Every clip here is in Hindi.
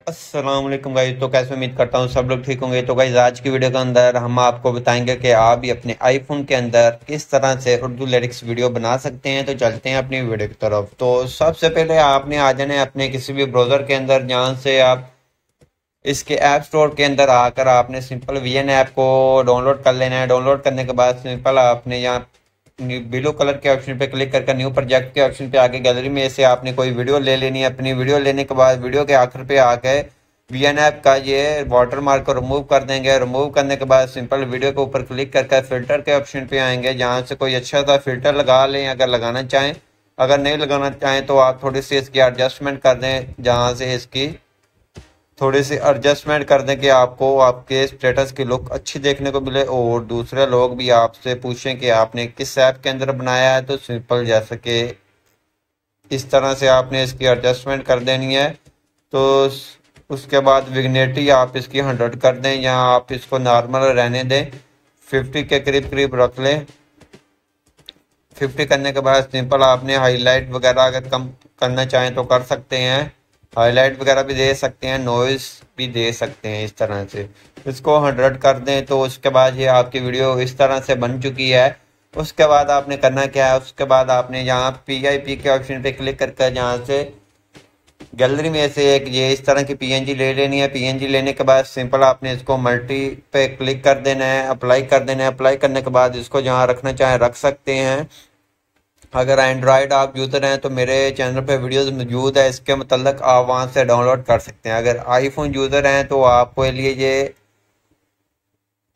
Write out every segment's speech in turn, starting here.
अस्सलाम वालेकुम गाइस। तो कैसे उम्मीद करता हूँ सब लोग ठीक होंगे। तो गाइस आज की वीडियो के अंदर हम आपको बताएंगे कि आप भी अपने आईफोन के अंदर किस तरह से उर्दू लिरिक्स वीडियो बना सकते हैं। तो चलते हैं अपनी वीडियो की तरफ। तो सबसे पहले आपने आ जाना है अपने किसी भी ब्राउज़र के अंदर, जहाँ से आप इसके ऐप स्टोर के अंदर आकर आपने सिंपल वीएन ऐप को डाउनलोड कर लेना है। डाउनलोड करने के बाद सिंपल आपने यहाँ ब्लू कलर के ऑप्शन पे क्लिक करके न्यू प्रोजेक्ट के ऑप्शन पे आके गैलरी में से आपने कोई वीडियो ले लेनी है। अपनी वीडियो लेने के बाद वीडियो के आखिर पे आके वीएन ऐप का ये वाटर मार्क को रिमूव कर देंगे। रिमूव करने के बाद सिंपल वीडियो के ऊपर क्लिक करके फिल्टर के ऑप्शन पे आएंगे, जहाँ से कोई अच्छा सा फिल्टर लगा लें अगर लगाना चाहें। अगर नहीं लगाना चाहें तो आप थोड़ी सी इसकी एडजस्टमेंट कर दें, जहाँ से इसकी थोड़ी सी एडजस्टमेंट कर दें कि आपको आपके स्टेटस की लुक अच्छी देखने को मिले और दूसरे लोग भी आपसे पूछें कि आपने किस ऐप के अंदर बनाया है। तो सिंपल जैसे कि इस तरह से आपने इसकी एडजस्टमेंट कर देनी है। तो उसके बाद विग्नेटी आप इसकी 100 कर दें या आप इसको नॉर्मल रहने दें, 50 के करीब करीब रख लें। 50 करने के बाद सिंपल आपने हाईलाइट वगैरह अगर कम करना चाहें तो कर सकते हैं, हाईलाइट वगैरह भी दे सकते हैं, नॉइस भी दे सकते हैं। इस तरह से इसको 100 कर दें। तो उसके बाद ये आपकी वीडियो इस तरह से बन चुकी है। उसके बाद आपने करना क्या है, उसके बाद आपने यहाँ PIP के ऑप्शन पे क्लिक करके जहाँ से गैलरी में से एक ये इस तरह की PNG ले लेनी है। PNG लेने के बाद सिंपल आपने इसको मल्टी पे क्लिक कर देना है, अप्लाई कर देना है। अप्लाई करने के बाद इसको जहाँ रखना चाहें रख सकते हैं। अगर एंड्रॉयड आप यूज़र हैं तो मेरे चैनल पे वीडियोस मौजूद है, इसके मतलब आप वहां से डाउनलोड कर सकते हैं। अगर आईफोन यूज़र हैं तो आपके लिए ये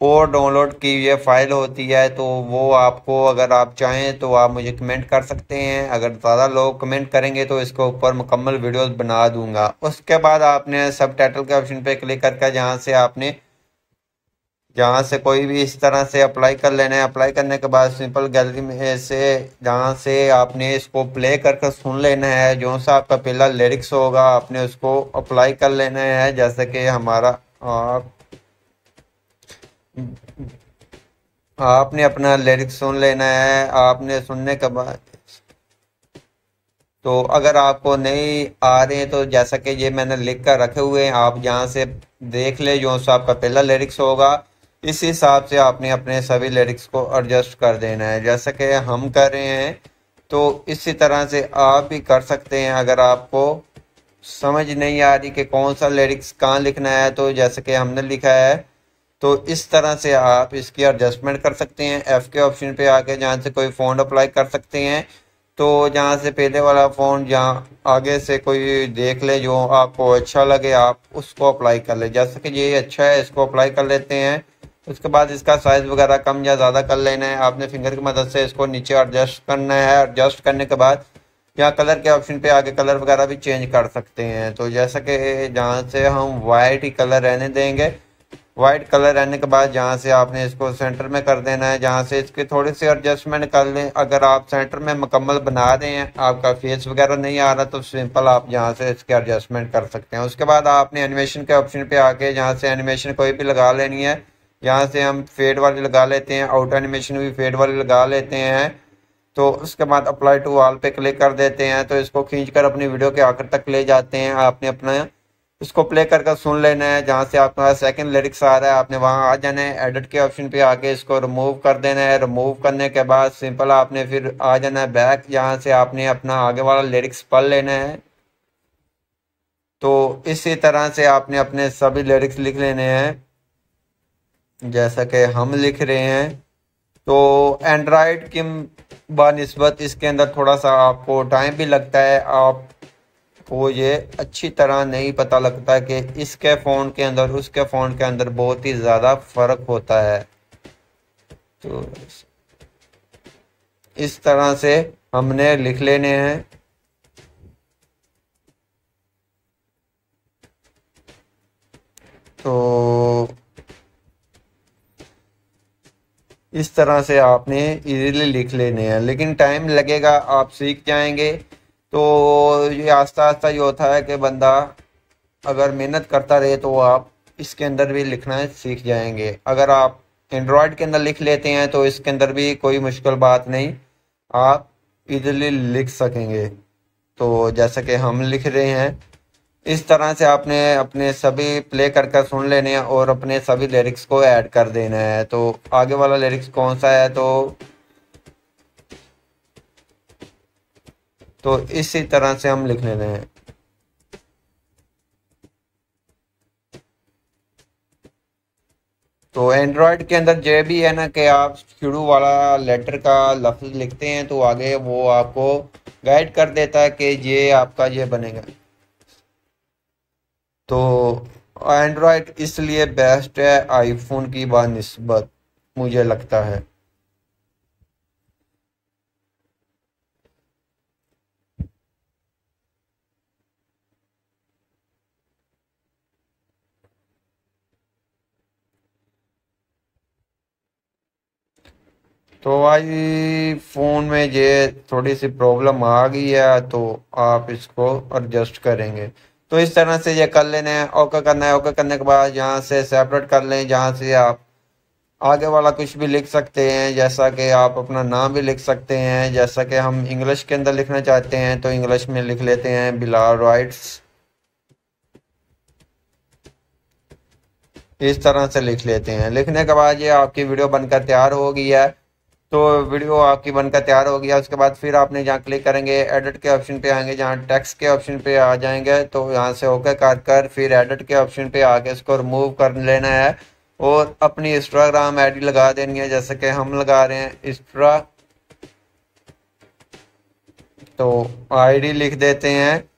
और डाउनलोड की ये फाइल होती है, तो वो आपको अगर आप चाहें तो आप मुझे कमेंट कर सकते हैं। अगर ज़्यादा लोग कमेंट करेंगे तो इसके ऊपर मुकम्मल वीडियोस बना दूंगा। उसके बाद आपने सब टाइटल के ऑप्शन पे क्लिक करके जहाँ से कोई भी इस तरह से अप्लाई कर लेना है। अप्लाई करने के बाद सिंपल गैलरी में से जहाँ से आपने इसको प्ले करके सुन लेना है। जो सा आपका पहला लिरिक्स होगा आपने उसको अप्लाई कर लेना है। जैसे कि हमारा आपने अपना लिरिक्स सुन लेना है। आपने सुनने के बाद तो अगर आपको नहीं आ रहे हैं तो जैसा कि ये मैंने लिख कर रखे हुए हैं, आप यहाँ से देख ले। जो सा आपका पहला लिरिक्स होगा इस हिसाब से आपने अपने सभी लिरिक्स को एडजस्ट कर देना है, जैसा कि हम कर रहे हैं। तो इसी तरह से आप भी कर सकते हैं। अगर आपको समझ नहीं आ रही कि कौन सा लिरिक्स कहाँ लिखना है, तो जैसे कि हमने लिखा है तो इस तरह से आप इसकी एडजस्टमेंट कर सकते हैं। एफ के ऑप्शन पे आके जहाँ से कोई फ़ॉन्ट अप्लाई कर सकते हैं। तो जहाँ से पहले वाला फ़ॉन्ट जहाँ आगे से कोई देख ले जो आपको अच्छा लगे आप उसको अप्लाई कर ले। जैसे कि ये अच्छा है, इसको अप्लाई कर लेते हैं। उसके बाद इसका साइज़ वगैरह कम या ज़्यादा कर लेना है। आपने फिंगर की मदद से इसको नीचे एडजस्ट करना है। एडजस्ट करने के बाद यहाँ कलर के ऑप्शन पे आके कलर वगैरह भी चेंज कर सकते हैं। तो जैसा कि जहाँ से हम वाइट ही कलर रहने देंगे। वाइट कलर रहने के बाद जहाँ से आपने इसको सेंटर में कर देना है, जहाँ से इसकी थोड़ी सी एडजस्टमेंट कर लें। अगर आप सेंटर में मुकम्मल बना रहे हैं, आपका फेस वगैरह नहीं आ रहा, तो सिंपल आप यहाँ से इसकी एडजस्टमेंट कर सकते हैं। उसके बाद आपने एनिमेशन के ऑप्शन पे आके जहाँ से एनिमेशन कोई भी लगा लेनी है। यहाँ से हम फेड वाली लगा लेते हैं, आउट एनिमेशन भी फेड वाली लगा लेते हैं। तो उसके बाद अप्लाई टू ऑल पे क्लिक कर देते हैं। तो इसको खींच कर अपनी वीडियो के आखिर तक ले जाते हैं। आपने अपना इसको प्ले करके सुन लेना है। जहाँ से आपका सेकंड लिरिक्स आ रहा है आपने वहाँ आ जाना है। एडिट के ऑप्शन पे आके इसको रिमूव कर देना है। रिमूव करने के बाद सिंपल आपने फिर आ जाना है बैक, जहाँ से आपने अपना आगे वाला लिरिक्स पढ़ लेना है। तो इसी तरह से आपने अपने सभी लिरिक्स लिख लेने हैं जैसा कि हम लिख रहे हैं। तो एंड्रॉयड की बनिस्बत इसके अंदर थोड़ा सा आपको टाइम भी लगता है। आपको ये अच्छी तरह नहीं पता लगता कि इसके फ़ोन के अंदर उसके फ़ोन के अंदर बहुत ही ज़्यादा फ़र्क होता है। तो इस तरह से हमने लिख लेने हैं। तो इस तरह से आपने इजीली लिख लेने हैं, लेकिन टाइम लगेगा, आप सीख जाएंगे। तो ये आस्ता आस्ता ये होता है कि बंदा अगर मेहनत करता रहे तो आप इसके अंदर भी लिखना सीख जाएंगे। अगर आप एंड्रॉयड के अंदर लिख लेते हैं तो इसके अंदर भी कोई मुश्किल बात नहीं, आप इजीली लिख सकेंगे। तो जैसा कि हम लिख रहे हैं इस तरह से आपने अपने सभी प्ले कर कर सुन लेने हैं और अपने सभी लिरिक्स को ऐड कर देना है। तो आगे वाला लिरिक्स कौन सा है, तो इसी तरह से हम लिख लेते हैं। तो एंड्रॉयड के अंदर ये भी है ना कि आप शुरू वाला लेटर का लफ्ज लिखते हैं तो आगे वो आपको गाइड कर देता है कि ये आपका ये बनेगा। तो एंड्रॉयड इसलिए बेस्ट है आईफोन की बानिस्बत, मुझे लगता है। तो आईफोन में ये थोड़ी सी प्रॉब्लम आ गई है, तो आप इसको एडजस्ट करेंगे। तो इस तरह से ये कर लेना है। ओके करना है। ओके करने के बाद यहाँ से सेपरेट कर लें, जहाँ से आप आगे वाला कुछ भी लिख सकते हैं, जैसा कि आप अपना नाम भी लिख सकते हैं। जैसा कि हम इंग्लिश के अंदर लिखना चाहते हैं तो इंग्लिश में लिख लेते हैं बिलाल राइट्स, इस तरह से लिख लेते हैं। लिखने के बाद ये आपकी वीडियो बनकर तैयार हो गई है। तो वीडियो आपकी बनकर तैयार हो गया, उसके बाद फिर आपने जहाँ क्लिक करेंगे एडिट के ऑप्शन पे आएंगे, जहाँ टेक्स्ट के ऑप्शन पे आ जाएंगे तो यहाँ से ओके कर फिर एडिट के ऑप्शन पे आके इसको रिमूव कर लेना है और अपनी इंस्टाग्राम आईडी लगा देनी है, जैसे कि हम लगा रहे हैं इंस्टा। तो आईडी लिख देते हैं।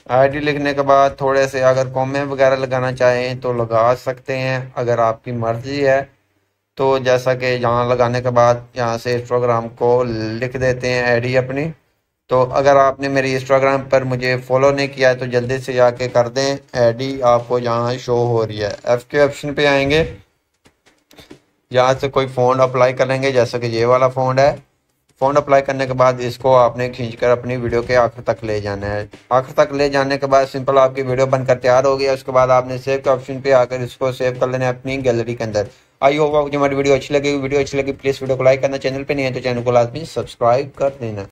आईडी लिखने के बाद थोड़े से अगर कॉमेंट वगैरह लगाना चाहें तो लगा सकते हैं, अगर आपकी मर्जी है। तो जैसा कि यहाँ लगाने के बाद यहाँ से इंस्टाग्राम को लिख देते हैं आईडी अपनी। तो अगर आपने मेरी इंस्टाग्राम पर मुझे फॉलो नहीं किया है तो जल्दी से जाके कर दें, आईडी आपको यहाँ शो हो रही है। एफ के ऑप्शन पे आएंगे, यहाँ से कोई फ़ोन अप्लाई करेंगे, जैसा कि ये वाला फ़ोन है। फ़ोन अप्लाई करने के बाद इसको आपने खींचकर अपनी वीडियो के आखिर तक ले जाना है। आखिर तक ले जाने के बाद सिंपल आपकी वीडियो बनकर तैयार हो गया। उसके बाद आपने सेव के ऑप्शन पे आकर इसको सेव कर लेना है अपनी गैलरी के अंदर। आई होप आपको हमारी वीडियो अच्छी लगी। वीडियो अच्छी लगी प्लीज़ वीडियो को लाइक करना, चैनल पे नहीं है तो चैनल को लाजमी सब्सक्राइब कर देना।